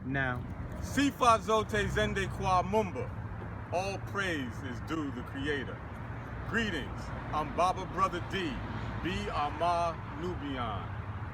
Now, Sifa Zote Zende Kwa Mumba. All praise is due the Creator. Greetings, I'm Baba Brother D, B. Amar Nubian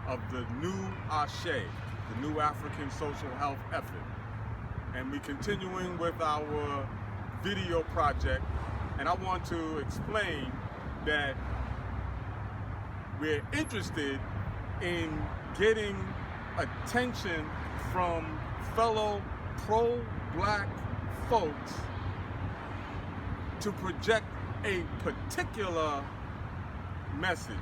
of the New Ashe, the New African Social Health Effort. And we're continuing with our video project, and I want to explain that we're interested in getting attention from fellow pro-black folks to project a particular message.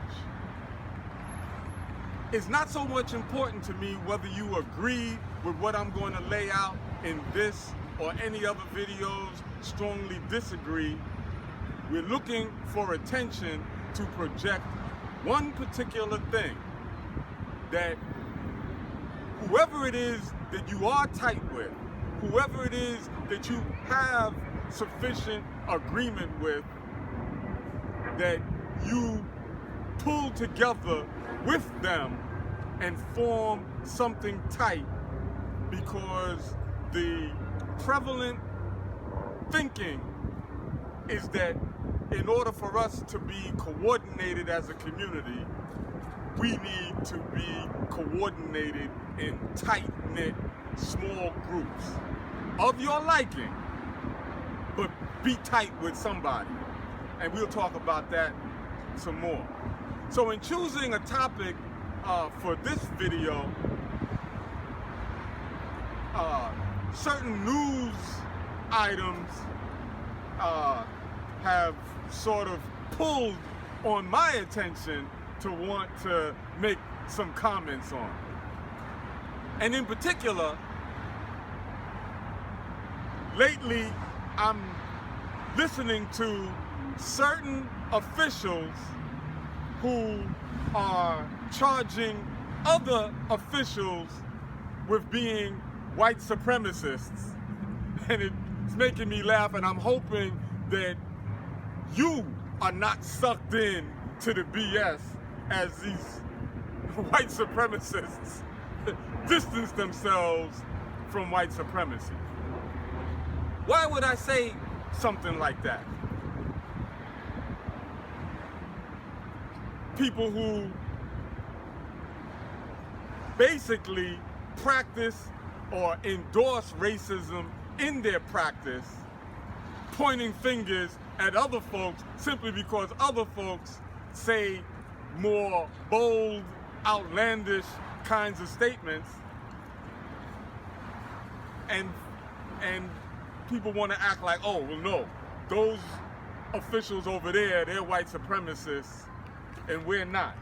It's not so much important to me whether you agree with what I'm going to lay out in this or any other videos, strongly disagree. We're looking for attention to project one particular thing, that whoever it is that you are tight with, whoever it is that you have sufficient agreement with, that you pull together with them and form something tight, because the prevalent thinking is that in order for us to be coordinated as a community, we need to be coordinated in tight-knit, small groups of your liking, but be tight with somebody. And we'll talk about that some more. So in choosing a topic for this video, certain news items have sort of pulled on my attention to want to make some comments on. And in particular, lately I'm listening to certain officials who are charging other officials with being white supremacists. And it's making me laugh, and I'm hoping that you are not sucked in to the BS as these white supremacists distance themselves from white supremacy. Why would I say something like that? People who basically practice or endorse racism in their practice, pointing fingers at other folks simply because other folks say more bold, outlandish kinds of statements, and people want to act like, oh, well, no, those officials over there, they're white supremacists, and we're not.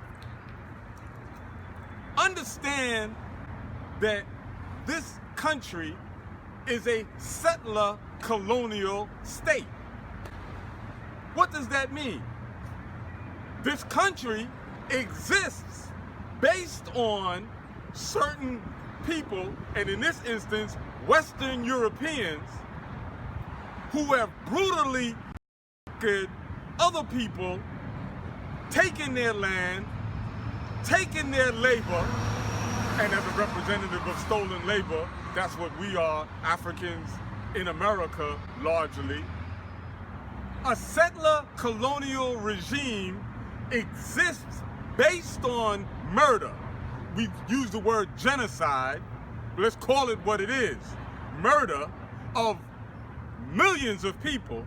Understand that this country is a settler colonial state. What does that mean? This country exists based on certain people, and in this instance, Western Europeans, who have brutally conquered other people, taken their land, taken their labor, and as a representative of stolen labor, that's what we are, Africans in America, largely. A settler colonial regime exists based on murder. We use the word genocide, but let's call it what it is. Murder of millions of people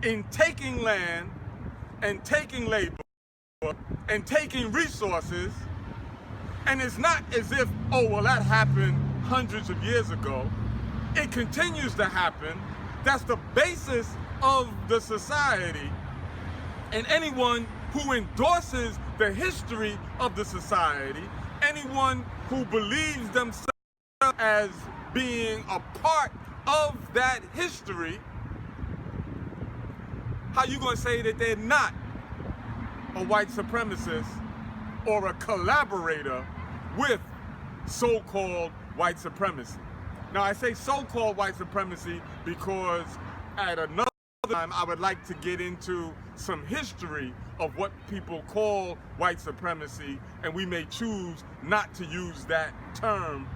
in taking land and taking labor and taking resources. And it's not as if, oh, well, that happened hundreds of years ago. It continues to happen. That's the basis of the society. And anyone who endorses the history of the society, anyone who believes themselves as being a part of that history, how you gonna say that they're not a white supremacist or a collaborator with so-called white supremacy? Now, I say so-called white supremacy because at another time I would like to get into some history of what people call white supremacy, and we may choose not to use that term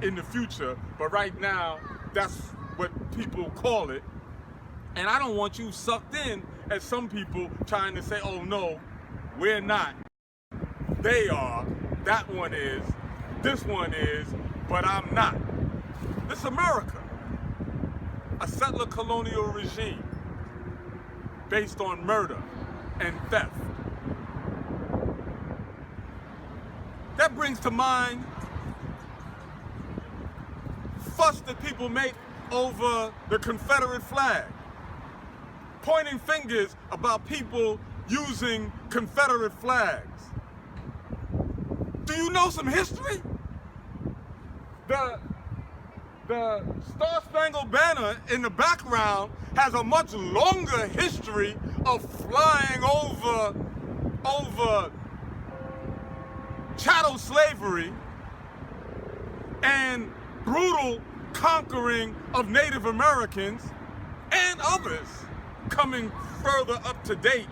in the future, but right now, that's what people call it. And I don't want you sucked in as some people trying to say, oh no, we're not. They are, that one is, this one is, but I'm not. This is America, a settler colonial regime based on murder and theft. That brings to mind fuss that people make over the Confederate flag, pointing fingers about people using Confederate flags. Do you know some history? The Star-Spangled Banner in the background has a much longer history of flying over chattel slavery and brutal conquering of Native Americans and others coming further up to date,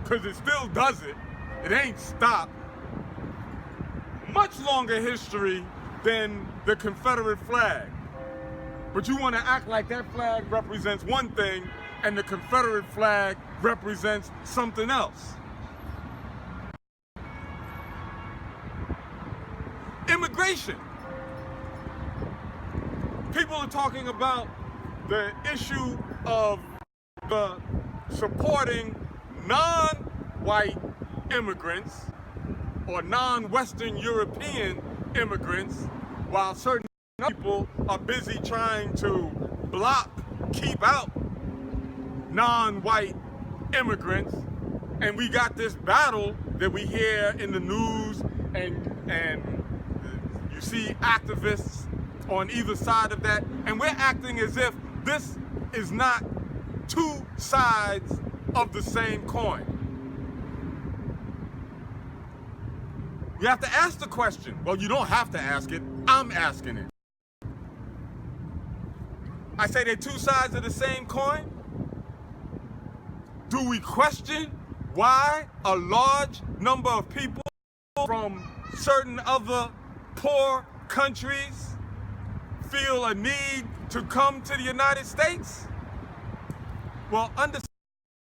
because it still does it. It ain't stopped. Much longer history than the Confederate flag. But you want to act like that flag represents one thing and the Confederate flag represents something else. Immigration. People are talking about the issue of the supporting non-white immigrants or non-Western European immigrants, while certain people are busy trying to keep out non-white immigrants. And we got this battle that we hear in the news, and you see activists on either side of that, and we're acting as if this is not two sides of the same coin. You have to ask the question. Well, you don't have to ask it. I'm asking it. I say they're two sides of the same coin. Do we question why a large number of people from certain other poor countries feel a need to come to the United States? Well, under the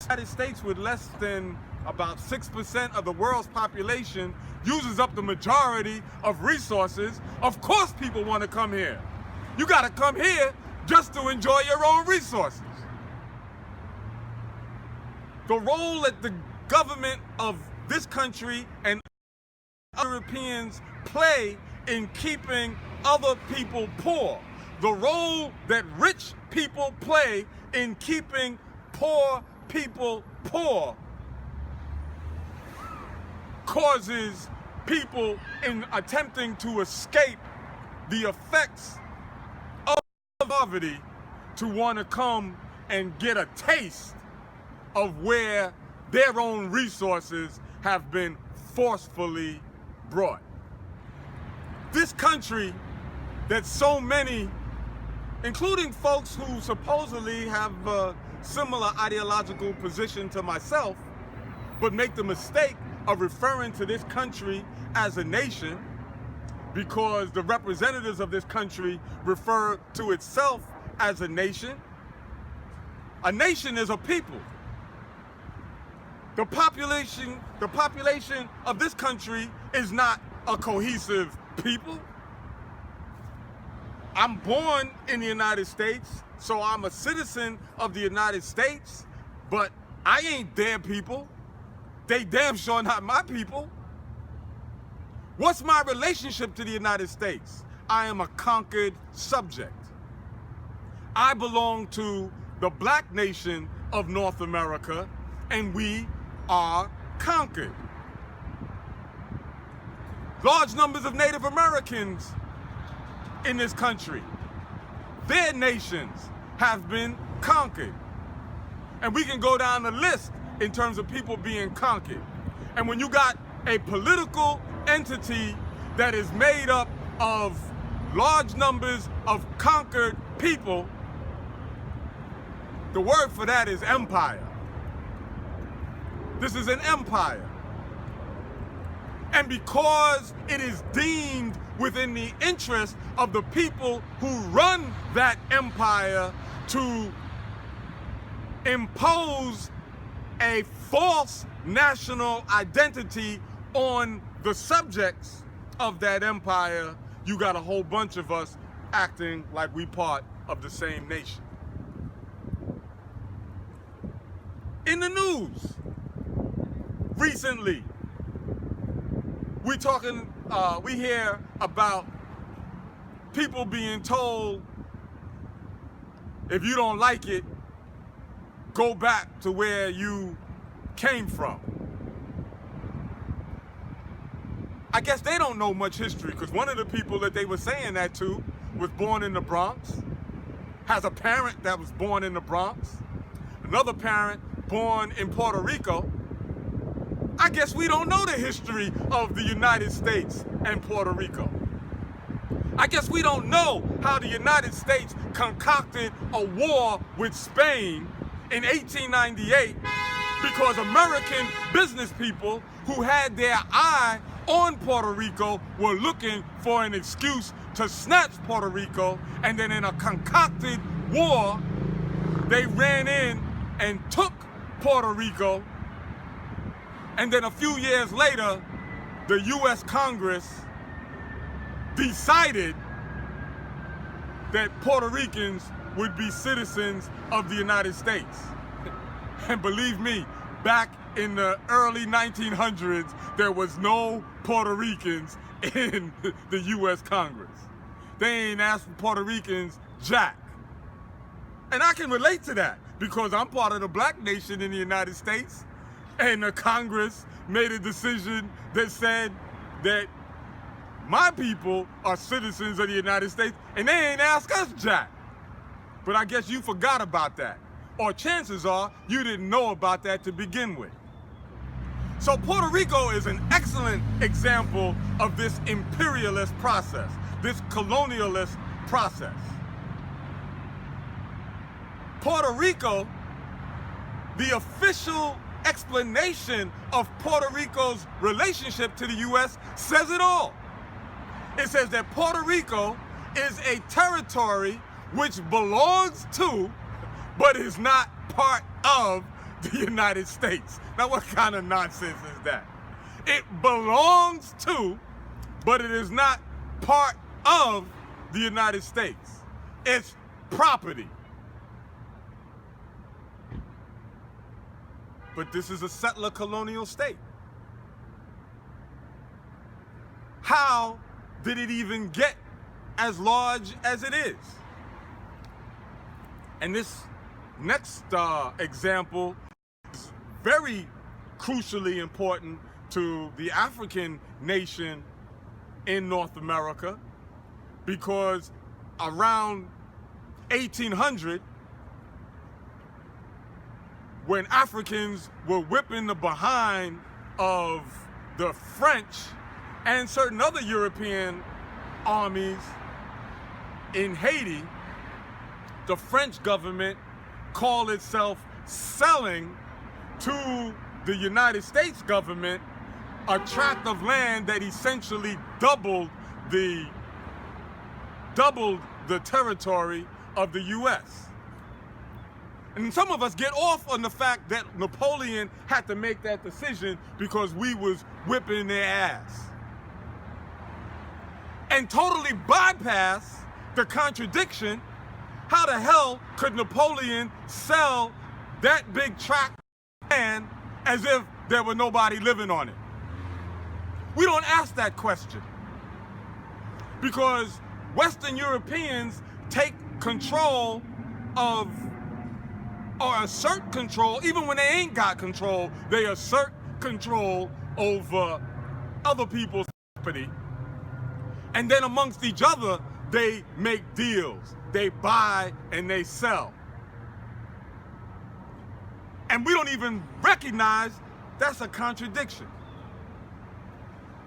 United States, with less than about 6% of the world's population, uses up the majority of resources. Of course people want to come here. You got to come here just to enjoy your own resources. The role that the government of this country and other Europeans play in keeping other people poor, the role that rich people play in keeping poor people poor, causes people in attempting to escape the effects of poverty to want to come and get a taste of where their own resources have been forcefully brought. This country that so many, including folks who supposedly have a similar ideological position to myself, but make the mistake of referring to this country as a nation, because the representatives of this country refer to itself as a nation. A nation is a people. The population of this country is not a cohesive people. I'm born in the United States, so I'm a citizen of the United States, but I ain't their people. They damn sure not my people. What's my relationship to the United States? I am a conquered subject. I belong to the black nation of North America, and we are conquered. Large numbers of Native Americans in this country, their nations have been conquered. And we can go down the list in terms of people being conquered. And when you got a political entity that is made up of large numbers of conquered people, the word for that is empire. This is an empire. And because it is deemed within the interest of the people who run that empire to impose a false national identity on the subjects of that empire, you got a whole bunch of us acting like we part of the same nation. In the news recently, we hear about people being told, if you don't like it, go back to where you came from. I guess they don't know much history, because one of the people that they were saying that to was born in the Bronx, has a parent that was born in the Bronx, another parent born in Puerto Rico. I guess we don't know the history of the United States and Puerto Rico. I guess we don't know how the United States concocted a war with Spain in 1898 because American business people who had their eye on Puerto Rico were looking for an excuse to snatch Puerto Rico, and then in a concocted war, they ran in and took Puerto Rico. And then a few years later, the U.S. Congress decided that Puerto Ricans would be citizens of the United States. And believe me, back in the early 1900s, there was no Puerto Ricans in the U.S. Congress. They ain't asked for Puerto Ricans jack. And I can relate to that because I'm part of the black nation in the United States. And the Congress made a decision that said that my people are citizens of the United States, and they ain't asked us jack. But I guess you forgot about that. Or chances are you didn't know about that to begin with. So Puerto Rico is an excellent example of this imperialist process, this colonialist process. Puerto Rico, the official explanation of Puerto Rico's relationship to the U.S. says it all. It says that Puerto Rico is a territory which belongs to, but is not part of the United States. Now, what kind of nonsense is that? It belongs to, but it is not part of the United States. It's property. But this is a settler colonial state. How did it even get as large as it is? And this next example is very crucially important to the African nation in North America, because around 1800, when Africans were whipping the behind of the French and certain other European armies in Haiti, the French government called itself selling to the United States government a tract of land that essentially doubled the territory of the U.S. And some of us get off on the fact that Napoleon had to make that decision because we was whipping their ass. And totally bypass the contradiction. How the hell could Napoleon sell that big tract of land as if there were nobody living on it? We don't ask that question because Western Europeans take control of, or assert control, even when they ain't got control, they assert control over other people's property. And then amongst each other, they make deals. They buy and they sell. And we don't even recognize that's a contradiction.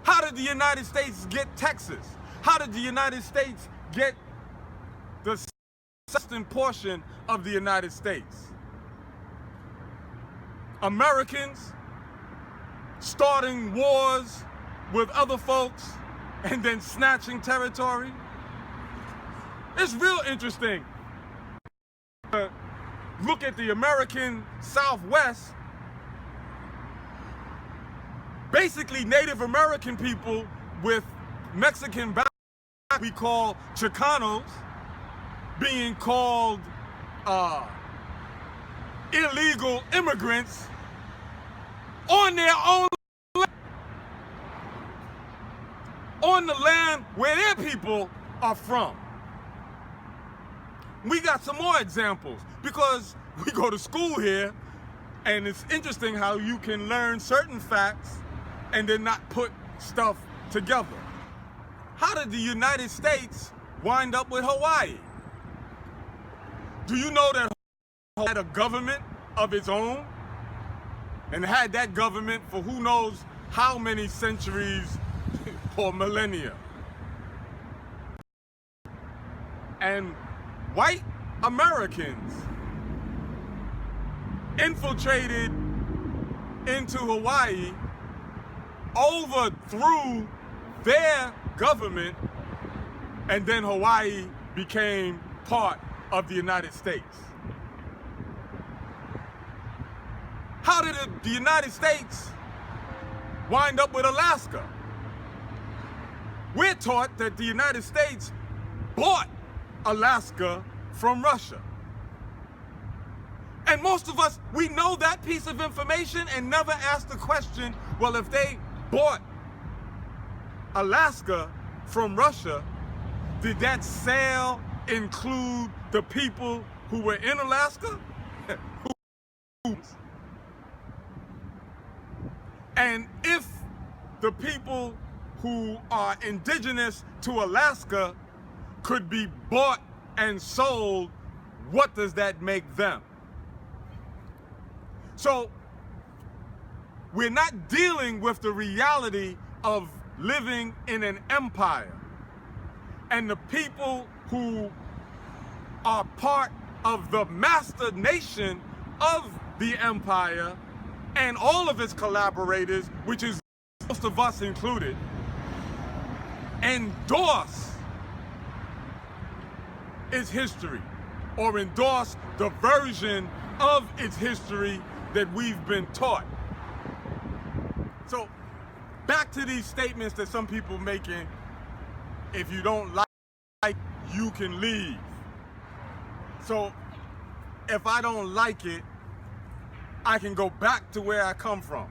How did the United States get Texas? How did the United States get the southern portion of the United States? Americans starting wars with other folks and then snatching territory. It's real interesting. Look at the American Southwest. Basically, Native American people with Mexican background, we call Chicanos, being called illegal immigrants on their own land, on the land where their people are from. We got some more examples because we go to school here, and it's interesting how you can learn certain facts and then not put stuff together. How did the United States wind up with Hawaii? Do you know that Hawaii had a government of its own and had that government for who knows how many centuries or millennia? And white Americans infiltrated into Hawaii, overthrew their government, and then Hawaii became part of the United States. How did the United States wind up with Alaska? We're taught that the United States bought Alaska from Russia. And most of us, we know that piece of information and never ask the question, well, if they bought Alaska from Russia, did that sale include the people who were in Alaska? And if the people who are indigenous to Alaska could be bought and sold, what does that make them? So we're not dealing with the reality of living in an empire. And the people who are part of the master nation of the empire and all of its collaborators, which is most of us included, endorse its history or endorse the version of its history that we've been taught. So back to these statements that some people making, if you don't like, you can leave. So if I don't like it, I can go back to where I come from.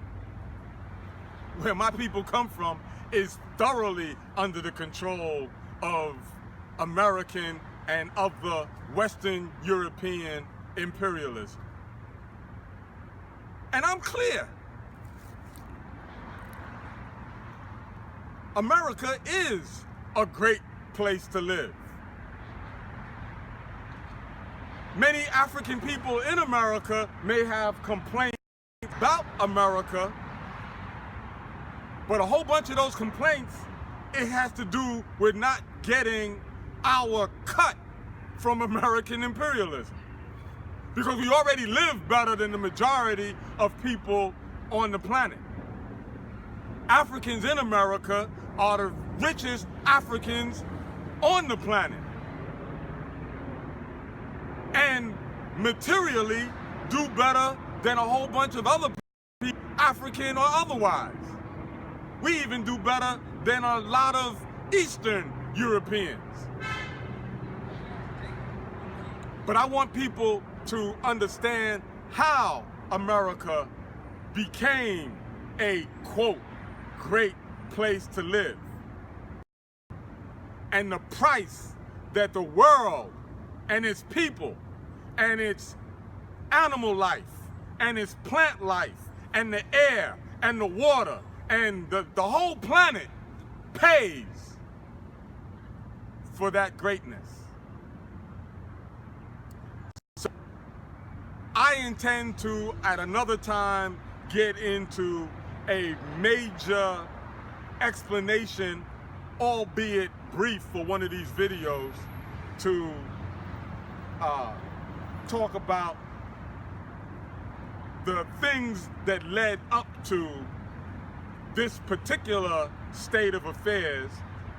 Where my people come from is thoroughly under the control of American and of the Western European imperialism. And I'm clear. America is a great place to live. Many African people in America may have complaints about America, but a whole bunch of those complaints, it has to do with not getting our cut from American imperialism. Because we already live better than the majority of people on the planet. Africans in America are the richest Africans on the planet. And materially do better than a whole bunch of other people, African or otherwise. We even do better than a lot of Eastern Europeans. But I want people to understand how America became a, quote, great place to live. And the price that the world and its people and its animal life and its plant life and the air and the water and the whole planet pays for that greatness. So I intend to, at another time, get into a major explanation, albeit brief, for one of these videos to talk about the things that led up to this particular state of affairs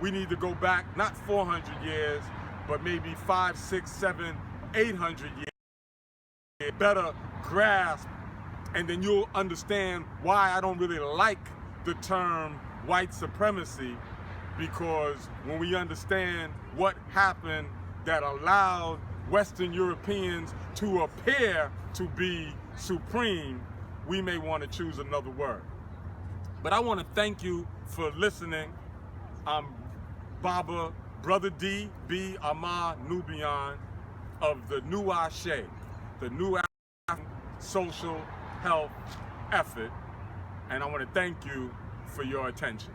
we need to go back, not 400 years, but maybe 5, 6, 7, 800 years, better grasp, and then you'll understand why I don't really like the term white supremacy, because when we understand what happened that allowed Western Europeans to appear to be supreme, we may want to choose another word. But I want to thank you for listening. I'm Baba, Brother D, B, Amar Nubian of the New Ashe, the New African Social Health Effort. And I want to thank you for your attention.